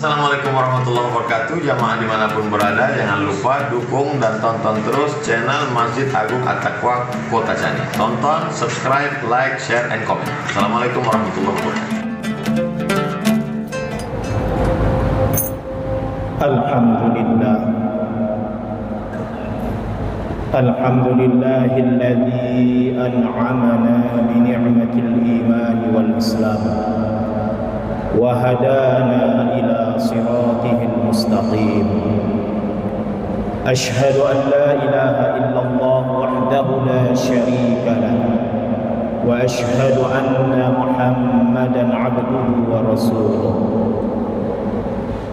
Assalamualaikum warahmatullahi wabarakatuh. Jamaah dimanapun berada, jangan lupa dukung dan tonton terus channel Masjid Agung At-Taqwa Kota Cani. Tonton, subscribe, like, share, and comment. Assalamualaikum warahmatullahi wabarakatuh. Alhamdulillah. Alhamdulillahilladzi an'amana bi ni'matil iman wal islam wa hadana ila siratihil mustaqim. Ashhadu an la ilaha illallah wahdahu la syarika lahu wa ashhadu anna Muhammadan abduhu wa rasuluh.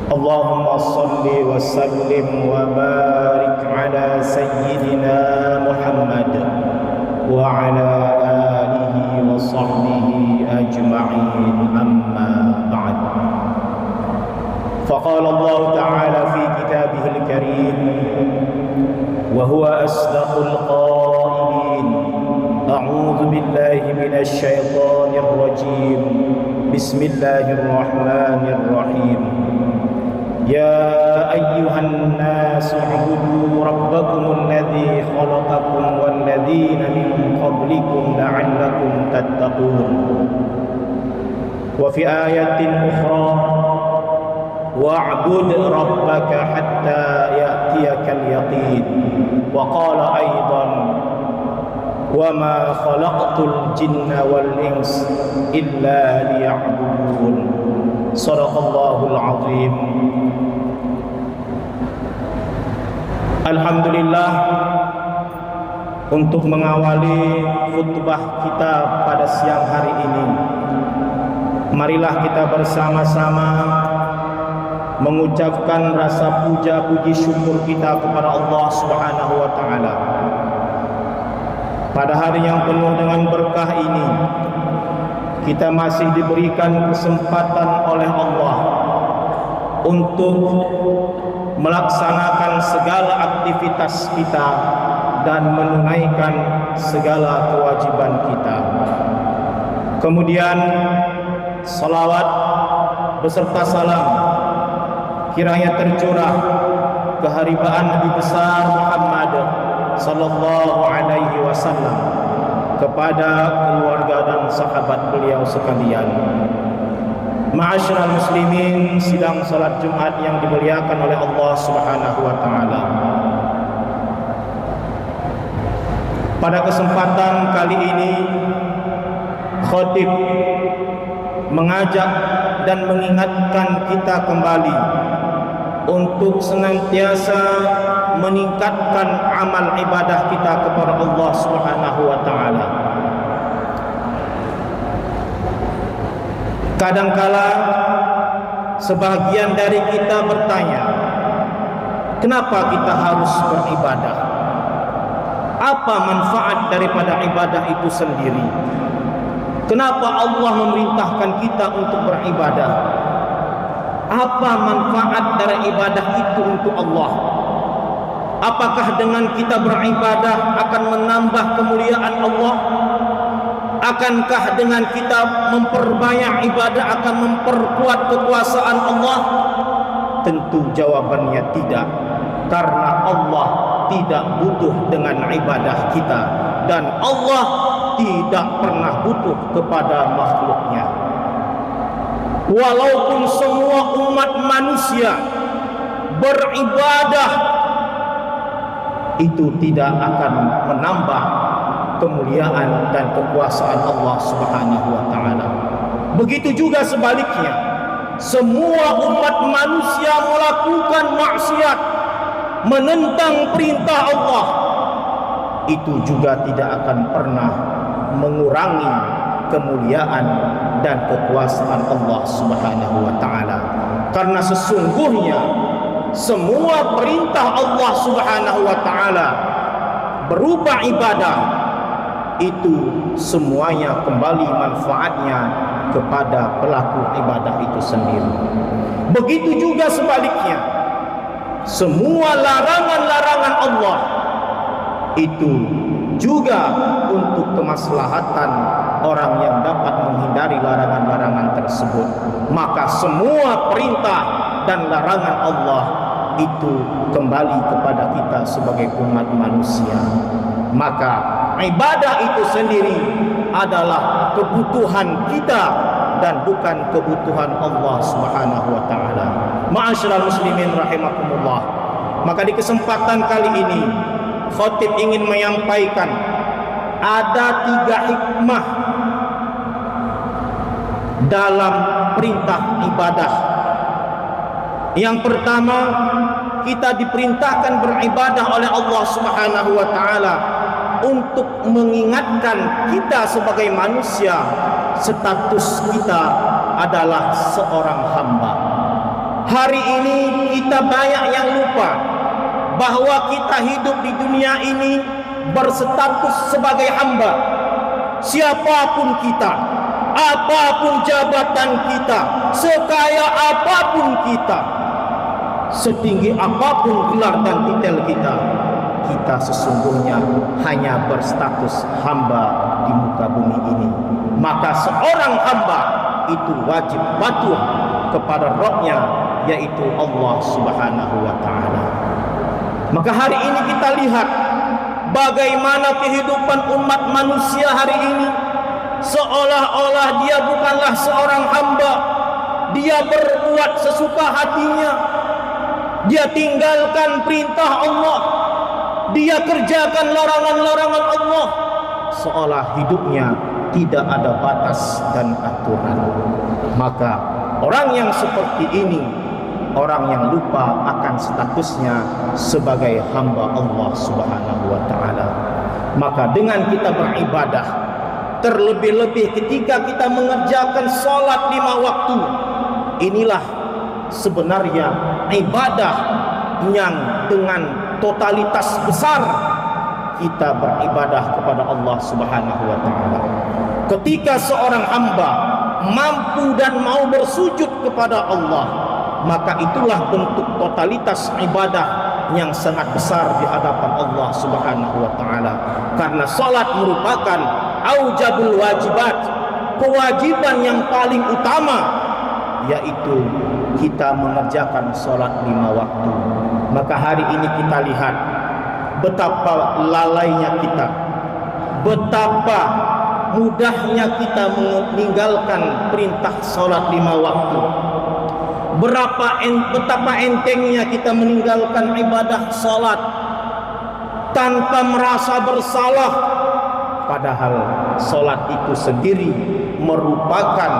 Allahumma salli wa sallim wa barik ala sayyidina Muhammad wa ala alihi wa sahbihi ajma'in, amma ba'd. Faqala Allah ta'ala fi kitabihil karim wa huwa asdaqul qailin. A'udzu billahi minasy syaithanir rajim. Bismillahirrahmanirrahim. يا أيها الناس اعبدوا ربكم الذي خلقكم والذين من قبلكم لعلكم تتقون. وفي آية أخرى واعبد ربك حتى يأتيك اليقين. وقال أيضا وما خلقت الجن والإنس إلا ليعبدون. صدق الله العظيم. Alhamdulillah, untuk mengawali khutbah kita pada siang hari ini, marilah kita bersama-sama mengucapkan rasa puja puji syukur kita kepada Allah Subhanahu wa taala. Pada hari yang penuh dengan berkah ini, kita masih diberikan kesempatan oleh Allah untuk melaksanakan segala aktivitas kita dan menunaikan segala kewajiban kita. Kemudian salawat beserta salam kiranya tercurah ke haribaan Nabi besar Muhammad sallallahu alaihi wasallam, kepada keluarga dan sahabat beliau sekalian. Ma'asyiral muslimin, sidang salat Jumat yang dimuliakan oleh Allah Subhanahu wa taala. Pada kesempatan kali ini, khatib mengajak dan mengingatkan kita kembali untuk senantiasa meningkatkan amal ibadah kita kepada Allah Subhanahu wa taala. Kadangkala sebagian dari kita bertanya, kenapa kita harus beribadah? Apa manfaat daripada ibadah itu sendiri? Kenapa Allah memerintahkan kita untuk beribadah? Apa manfaat dari ibadah itu untuk Allah? Apakah dengan kita beribadah akan menambah kemuliaan Allah? Akankah dengan kita memperbanyak ibadah akan memperkuat kekuasaan Allah? Tentu jawabannya tidak, karena Allah tidak butuh dengan ibadah kita, dan Allah tidak pernah butuh kepada makhluknya. Walaupun semua umat manusia beribadah, itu tidak akan menambah kemuliaan dan kekuasaan Allah Subhanahu wa taala. Begitu juga sebaliknya, semua umat manusia melakukan maksiat, menentang perintah Allah, itu juga tidak akan pernah mengurangi kemuliaan dan kekuasaan Allah Subhanahu wa taala. Karena sesungguhnya semua perintah Allah Subhanahu wa taala berupa ibadah, itu semuanya kembali manfaatnya kepada pelaku ibadah itu sendiri. Begitu juga sebaliknya, semua larangan-larangan Allah itu juga untuk kemaslahatan orang yang dapat menghindari larangan-larangan tersebut. Maka semua perintah dan larangan Allah itu kembali kepada kita sebagai umat manusia. Maka ibadah itu sendiri adalah kebutuhan kita dan bukan kebutuhan Allah Subhanahu wa taala. Ma'asyiral muslimin rahimakumullah. Maka di kesempatan kali ini khatib ingin menyampaikan ada 3 hikmah dalam perintah ibadah. Yang pertama, kita diperintahkan beribadah oleh Allah Subhanahu wa taala untuk mengingatkan kita sebagai manusia status kita adalah seorang hamba. Hari ini kita banyak yang lupa bahwa kita hidup di dunia ini berstatus sebagai hamba. Siapapun kita, apapun jabatan kita, sekaya apapun kita, setinggi apapun gelar dan titel kita, kita sesungguhnya hanya berstatus hamba di muka bumi ini. Maka seorang hamba itu wajib patuh kepada Rabb-Nya, yaitu Allah Subhanahu wa taala. Maka hari ini kita lihat bagaimana kehidupan umat manusia hari ini, seolah-olah dia bukanlah seorang hamba. Dia berbuat sesuka hatinya. Dia tinggalkan perintah Allah. Dia kerjakan larangan-larangan Allah, seolah hidupnya tidak ada batas dan aturan. Maka orang yang seperti ini, orang yang lupa akan statusnya sebagai hamba Allah Subhanahu wa taala. Maka dengan kita beribadah, terlebih-lebih ketika kita mengerjakan salat 5 waktu, inilah sebenarnya ibadah yang dengan totalitas besar kita beribadah kepada Allah Subhanahu wa taala. Ketika seorang hamba mampu dan mau bersujud kepada Allah, maka itulah bentuk totalitas ibadah yang sangat besar di hadapan Allah Subhanahu wa taala. Karena salat merupakan aujabul wajibat, kewajiban yang paling utama, yaitu kita mengerjakan salat 5 waktu. Maka hari ini kita lihat betapa lalainya kita, betapa mudahnya kita meninggalkan perintah salat 5 waktu. Betapa entengnya kita meninggalkan ibadah salat tanpa merasa bersalah, padahal salat itu sendiri merupakan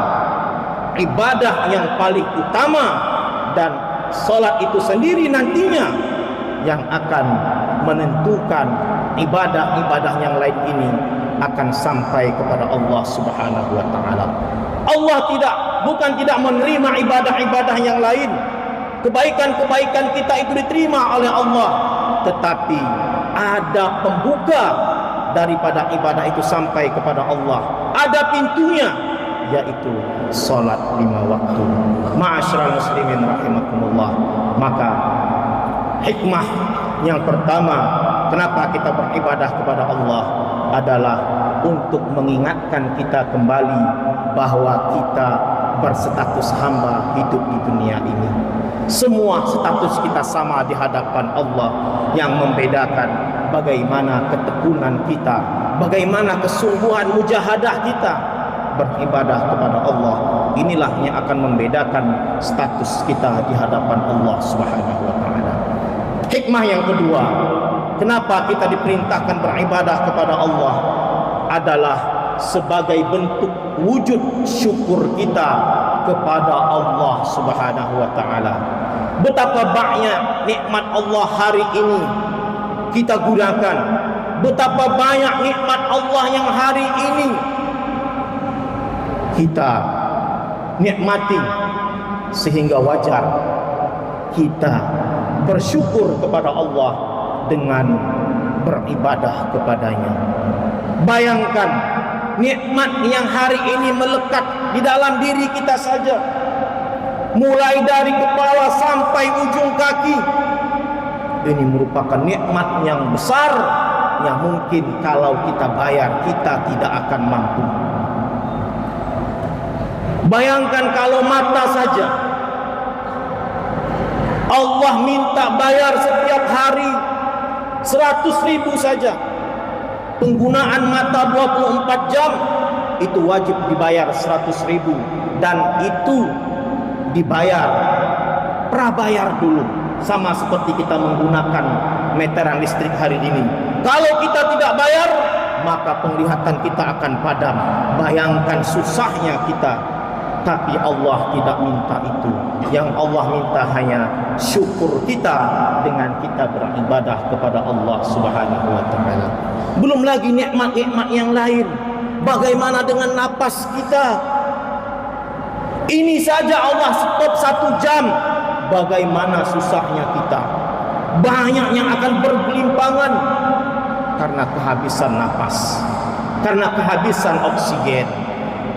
ibadah yang paling utama, dan salat itu sendiri nantinya yang akan menentukan ibadah-ibadah yang lain ini akan sampai kepada Allah Subhanahu wa taala. Allah bukan tidak menerima ibadah-ibadah yang lain. Kebaikan-kebaikan kita itu diterima oleh Allah, tetapi ada pembuka daripada ibadah itu sampai kepada Allah. Ada pintunya, yaitu salat 5 waktu. Ma'asyiral muslimin rahimakumullah. Maka hikmah yang pertama kenapa kita beribadah kepada Allah adalah untuk mengingatkan kita kembali bahwa kita berstatus hamba hidup di dunia ini. Semua status kita sama di hadapan Allah. Yang membedakan bagaimana ketekunan kita, bagaimana kesungguhan mujahadah kita beribadah kepada Allah. Inilah yang akan membedakan status kita di hadapan Allah Subhanahu wa taala. Hikmah yang kedua, kenapa kita diperintahkan beribadah kepada Allah adalah sebagai bentuk wujud syukur kita kepada Allah Subhanahu wa taala. Betapa banyak nikmat Allah hari ini kita gunakan. Betapa banyak nikmat Allah yang hari ini kita nikmati, sehingga wajar kita bersyukur kepada Allah dengan beribadah kepadanya. Bayangkan nikmat yang hari ini melekat di dalam diri kita saja, mulai dari kepala sampai ujung kaki. Ini merupakan nikmat yang besar yang mungkin kalau kita bayar kita tidak akan mampu. Bayangkan kalau mata saja Allah minta bayar setiap hari 100.000 saja. Penggunaan mata 24 jam itu wajib dibayar 100.000, dan itu dibayar prabayar dulu, sama seperti kita menggunakan meteran listrik hari ini. Kalau kita tidak bayar, maka penglihatan kita akan padam. Bayangkan susahnya kita. Tapi Allah tidak minta itu. Yang Allah minta hanya syukur kita dengan kita beribadah kepada Allah Subhanahu wa taala. Belum lagi nikmat-nikmat yang lain. Bagaimana dengan napas kita? Ini saja Allah stop 1 jam. Bagaimana susahnya kita. Banyak yang akan bergelimpangan karena kehabisan napas, karena kehabisan oksigen.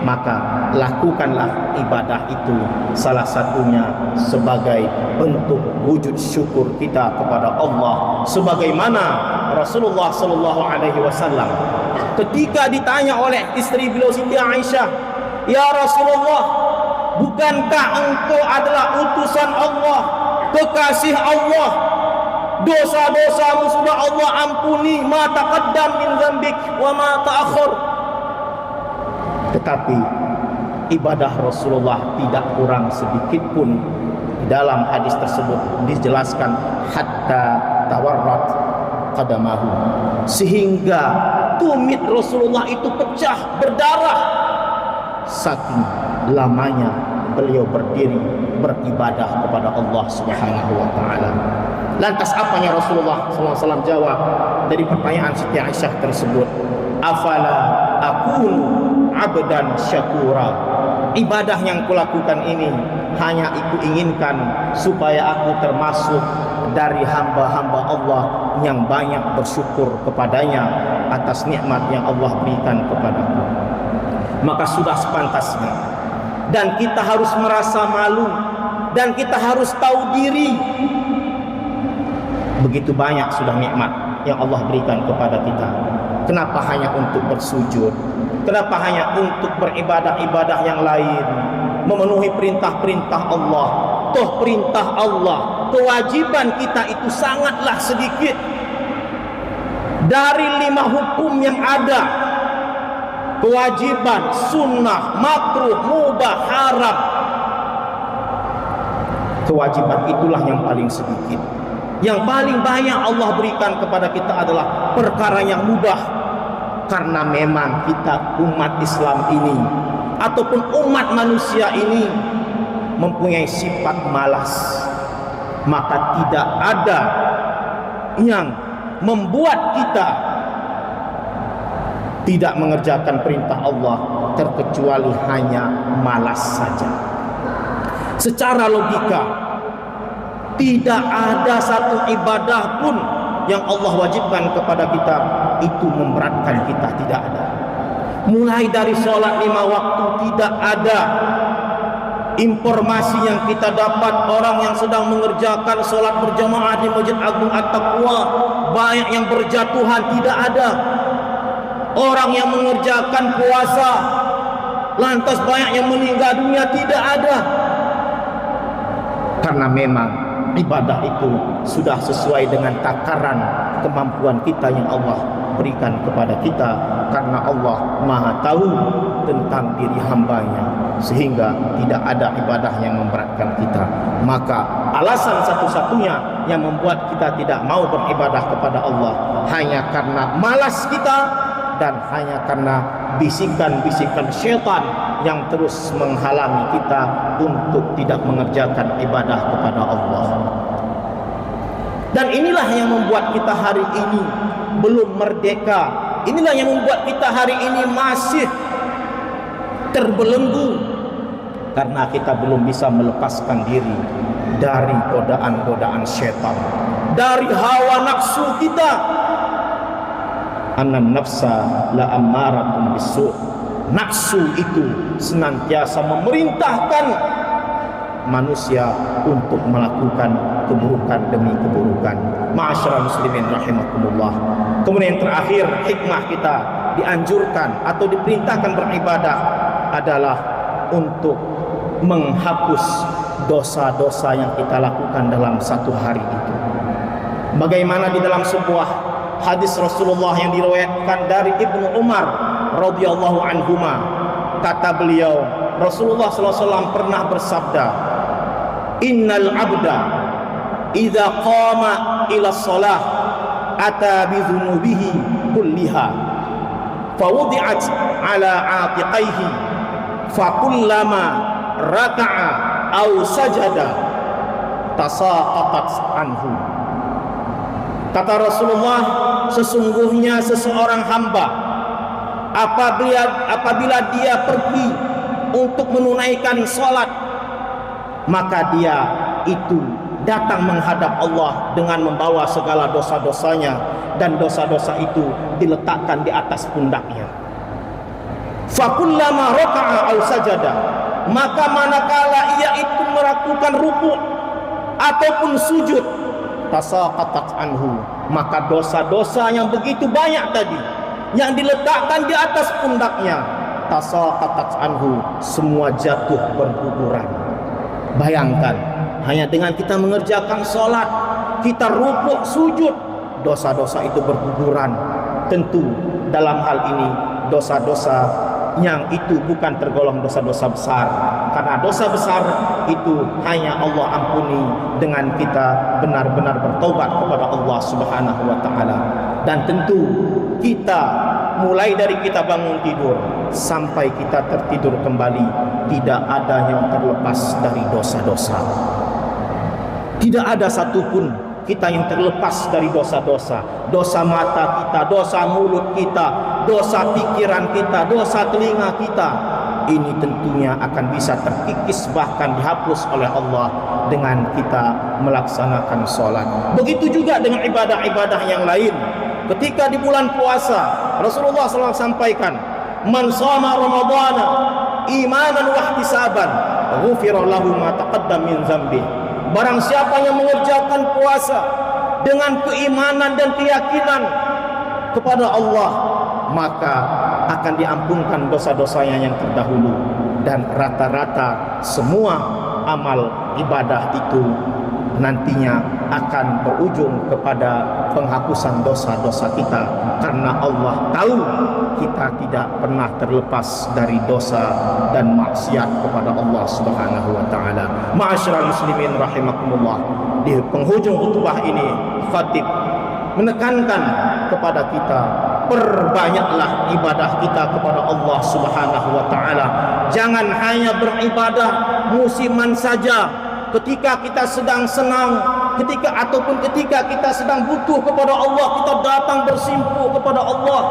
Maka lakukanlah ibadah itu, salah satunya sebagai bentuk wujud syukur kita kepada Allah. Sebagaimana Rasulullah sallallahu alaihi wasallam ketika ditanya oleh istri beliau Siti Aisyah, "Ya Rasulullah, bukankah engkau adalah utusan Allah, kekasih Allah? Dosa-dosamu sudah Allah ampuni, ma taqaddam min dzambik wa ma ta'akhkhar." Tetapi ibadah Rasulullah tidak kurang sedikit pun. Di dalam hadis tersebut dijelaskan hatta tawarrat qadamahu, sehingga tumit Rasulullah itu pecah, berdarah, saking lamanya beliau berdiri beribadah kepada Allah Subhanahu wa taala. Lantas apanya Rasulullah SAW jawab dari pertanyaan Siti Aisyah tersebut? Afala akunu abdan syakura. Ibadah yang kulakukan ini hanya aku inginkan supaya aku termasuk dari hamba-hamba Allah yang banyak bersyukur kepadanya atas nikmat yang Allah berikan kepadaku. Maka sudah sepantasnya, dan kita harus merasa malu, dan kita harus tahu diri. Begitu banyak sudah nikmat yang Allah berikan kepada kita. Kenapa hanya untuk bersujud? Kenapa hanya untuk beribadah-ibadah yang lain? Memenuhi perintah-perintah Allah. Toh perintah Allah, kewajiban kita itu sangatlah sedikit. Dari 5 hukum yang ada, kewajiban, sunnah, makruh, mubah, haram, kewajiban itulah yang paling sedikit. Yang paling banyak Allah berikan kepada kita adalah perkara yang mubah. Karena memang kita umat Islam ini ataupun umat manusia ini mempunyai sifat malas. Maka tidak ada yang membuat kita tidak mengerjakan perintah Allah terkecuali hanya malas saja. Secara logika, tidak ada satu ibadah pun yang Allah wajibkan kepada kita itu memberatkan kita, tidak ada. Mulai dari sholat 5 waktu tidak ada. Informasi yang kita dapat orang yang sedang mengerjakan sholat berjamaah di Masjid Agung At-Taqwa banyak yang berjatuhan, tidak ada. Orang yang mengerjakan puasa lantas banyak yang meninggal dunia, tidak ada. Karena memang ibadah itu sudah sesuai dengan takaran kemampuan kita yang Allah berikan kepada kita, karena Allah Maha tahu tentang diri hambanya, sehingga tidak ada ibadah yang memberatkan kita. Maka alasan satu-satunya yang membuat kita tidak mau beribadah kepada Allah hanya karena malas kita dan hanya karena bisikan-bisikan syaitan yang terus menghalangi kita untuk tidak mengerjakan ibadah kepada Allah. Dan inilah yang membuat kita hari ini belum merdeka. Inilah yang membuat kita hari ini masih terbelenggu, karena kita belum bisa melepaskan diri dari godaan-godaan syaitan, dari hawa nafsu kita. Anan nafsa la ammaratun bisu. Nafsu itu senantiasa memerintahkan manusia untuk melakukan keburukan demi keburukan. Ma'asyiral muslimin rahimakumullah. Kemudian yang terakhir, hikmah kita dianjurkan atau diperintahkan beribadah adalah untuk menghapus dosa-dosa yang kita lakukan dalam satu hari itu. Bagaimana di dalam sebuah hadis Rasulullah yang diriwayatkan dari Ibnu Umar radhiyallahu anhuma, kata beliau, Rasulullah SAW pernah bersabda, innal abda idza qama ila shalah ata bi dzunubihi kulliha fawudi'at ala atiqaihi fakullama raka'a aw sajada tasaqatat anhu. Kata Rasulullah, sesungguhnya seseorang hamba apabila dia pergi untuk menunaikan salat, maka dia itu datang menghadap Allah dengan membawa segala dosa-dosanya, dan dosa-dosa itu diletakkan di atas pundaknya. Fakullama raka'a aw sajada, maka manakala ia itu melakukan ruku' ataupun sujud, tasaqatat anhu, maka dosa-dosa yang begitu banyak tadi yang diletakkan di atas pundaknya, tasaqatat anhu, semua jatuh berguguran. Bayangkan, hanya dengan kita mengerjakan sholat, kita rukuk sujud, dosa-dosa itu berguguran. Tentu dalam hal ini dosa-dosa yang itu bukan tergolong dosa-dosa besar, karena dosa besar itu hanya Allah ampuni dengan kita benar-benar bertobat kepada Allah Subhanahu wa taala. Dan tentu kita mulai dari kita bangun tidur sampai kita tertidur kembali, tidak ada yang terlepas dari dosa-dosa. Tidak ada satupun kita yang terlepas dari dosa-dosa. Dosa mata kita, dosa mulut kita, dosa pikiran kita, dosa telinga kita. Ini tentunya akan bisa terkikis, bahkan dihapus oleh Allah dengan kita melaksanakan sholat. Begitu juga dengan ibadah-ibadah yang lain. Ketika di bulan puasa, Rasulullah SAW sampaikan, man shoma ramadhana imanan wa ihtisaban ghufira lahu ma taqaddam min dzambi. Barang siapa yang mengerjakan puasa dengan keimanan dan keyakinan kepada Allah, maka akan diampunkan dosa-dosanya yang terdahulu. Dan rata-rata semua amal ibadah itu nantinya akan berujung kepada penghapusan dosa-dosa kita, karena Allah tahu kita tidak pernah terlepas dari dosa dan maksiat kepada Allah Subhanahu wa taala. Ma'asyiral muslimin rahimakumullah, di penghujung khutbah ini khatib menekankan kepada kita, perbanyaklah ibadah kita kepada Allah Subhanahu wa taala. Jangan hanya beribadah musiman saja, ketika kita sedang senang, ataupun ketika kita sedang butuh kepada Allah, kita datang bersimpu kepada Allah.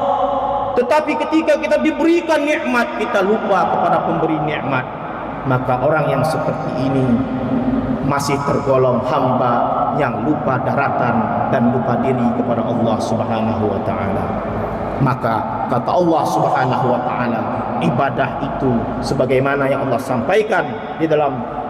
Tetapi ketika kita diberikan nikmat, kita lupa kepada pemberi nikmat. Maka orang yang seperti ini masih tergolong hamba yang lupa daratan dan lupa diri kepada Allah Subhanahu wa taala. Maka kata Allah Subhanahu wa taala, ibadah itu sebagaimana yang Allah sampaikan di dalam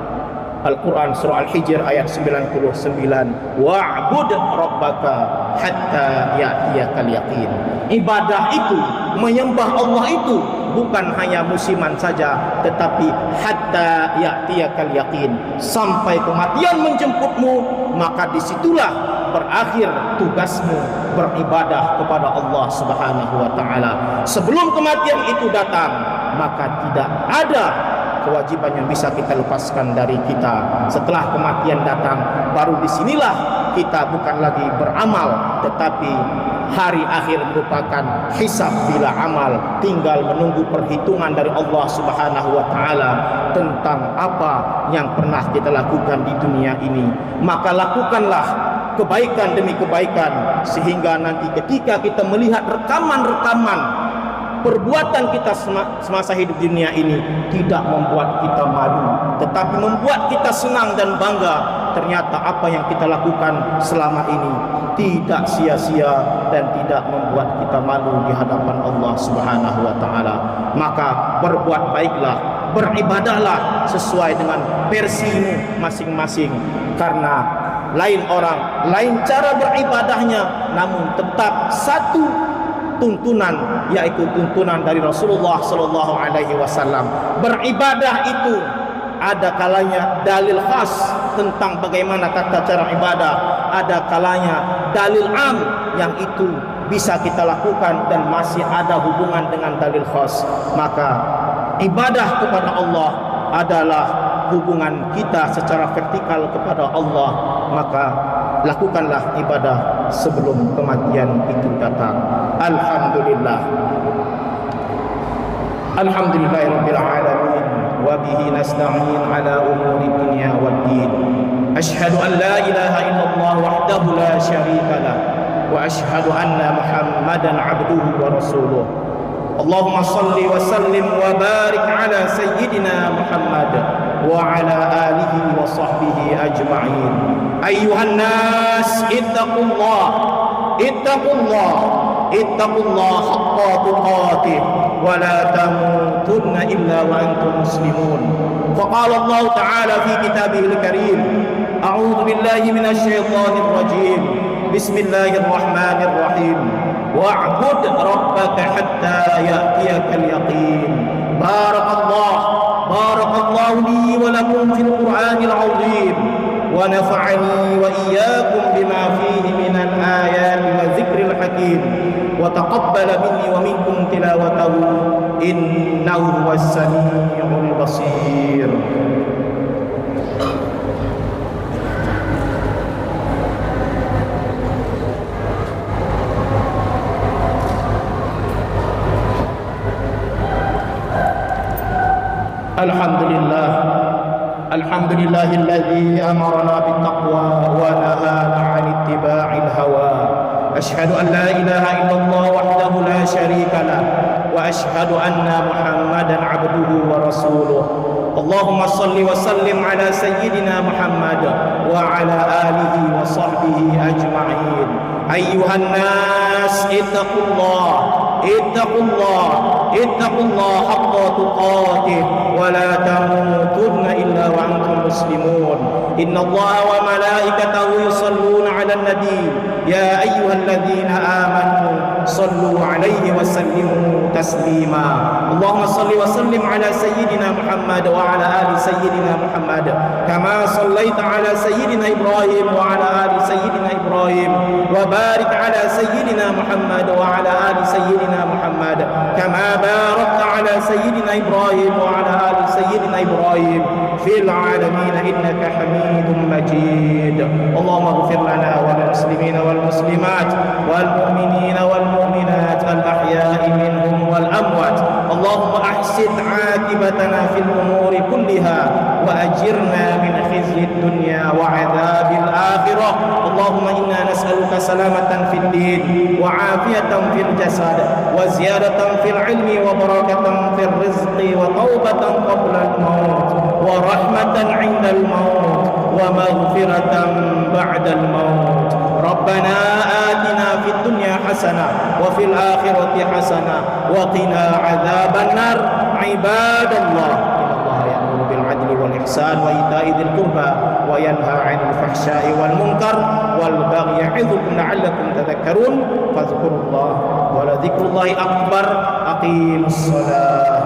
Al-Quran surah Al-Hijr ayat 99, wa'bud rabbaka hatta ya'tiyakal yaqin. Ibadah itu, menyembah Allah itu bukan hanya musiman saja, tetapi hatta ya'tiyakal yaqin, sampai kematian menjemputmu. Maka disitulah berakhir tugasmu beribadah kepada Allah Subhanahu wa taala. Sebelum kematian itu datang, maka tidak ada kewajiban yang bisa kita lepaskan dari kita. Setelah kematian datang, baru disinilah kita bukan lagi beramal, tetapi hari akhir merupakan hisab bila amal, tinggal menunggu perhitungan dari Allah Subhanahu wa taala tentang apa yang pernah kita lakukan di dunia ini. Maka lakukanlah kebaikan demi kebaikan, sehingga nanti ketika kita melihat rekaman-rekaman perbuatan kita semasa hidup di dunia ini tidak membuat kita malu, tetapi membuat kita senang dan bangga. Ternyata apa yang kita lakukan selama ini tidak sia-sia dan tidak membuat kita malu di hadapan Allah Subhanahu wa taala. Maka berbuat baiklah, beribadahlah sesuai dengan versimu masing-masing, karena lain orang, lain cara beribadahnya, namun tetap satu tuntunan, yaitu tuntunan dari Rasulullah sallallahu alaihi wasallam. Beribadah itu ada kalanya dalil khas tentang bagaimana tata cara ibadah, ada kalanya dalil am yang itu bisa kita lakukan dan masih ada hubungan dengan dalil khas. Maka ibadah kepada Allah adalah hubungan kita secara vertikal kepada Allah, maka lakukanlah ibadah sebelum kematian itu datang. Alhamdulillah. Alhamdulillahirabbil alamin wa bihi nasta'in ala umuri dunya waddin. Asyhadu an la ilaha illallah wahdahu la syarika lah wa asyhadu anna Muhammadan abduhu wa rasuluh. Allahumma salli wa sallim wa barik ala sayyidina Muhammad wa ala alihi wa sahbihi ajma'in. Ayyuhan nas ittaqullah ittaqullah haqqa tuqatih wa la tamutunna illa wa antum muslimun. Faqala Allah ta'ala fi kitabihil karim, a'udzu billahi minasy syaithanir rajim. Bismillahirrahmanir rahim. Wa'bud rabbaka hatta ya'tiyakal yaqin. Barakallahu li wa lakum fil Qur'anil 'azim wa nafa'ani wa iyyakum bima fihi minal ayati wa dzikril hakim wa taqabbala minni wa minkum tilawatahu innahu huwas samiul basir. Alhamdulillahilladzi amarna bittaqwa wa nahana 'anil ittiba'il hawa. Asyhadu an la ilaha illallah wahdahu la syarika lah wa asyhadu anna Muhammadan 'abduhu wa rasuluh. Allahumma salli wa sallim ala sayyidina Muhammad wa ala alihi wa sahbihi ajma'in. Ayyuhan nas ittaqullah haqqa tuqatih wa la tamutunna illa wa antum muslimun. Innallaha wa malaikatahu yusalluna 'alan nabi ya ayyuhalladzina amanu sallu 'alaihi wa sallimu taslima. Allahumma salli wa sallim ala sayyidina Muhammad wa ala ali sayyidina Muhammad kama sallaita ala sayyidina Ibrahim wa ala ali sayyidina Ibrahim wa barik ala sayyidina Muhammad wa ala ali sayyidina Muhammad kama barakta ala sayyidina Ibrahim wa ala ali sayyidina Ibrahim fil alamin innaka Hamidum Majid. Allahumma ighfir lana wal muslimina wal muslimat wal mu'minina wal mu'minat al ahya'i minhum wal amwat. Allahumma ahsin 'aqibatana fil umuri kulliha wa ajirna min khizyid dunya wa 'adzabil akhirah. Allahumma inna nas'aluka salamatan fid din wa 'afiyatan fil jasad wa ziyadatan fil ilmi wa barakatan fil rizqi wa taubatan qabla al maut wa rahmatan 'inda al maut wa maghfiratan ba'da al maut. Rabbana atina fid dunya hasanah wa fil akhirati hasanah wa qina 'adzaban nar. Ibadallah, innallaha ya'muru bil 'adli wal ihsan wa ita'i dzil qurba wa yanha 'anil fahsya'i wal munkar wal baghi ya'idzukum la'allakum tadhakkarun. Fadhkurullaha wa la dzikrullahi akbar. Aqimus shalah.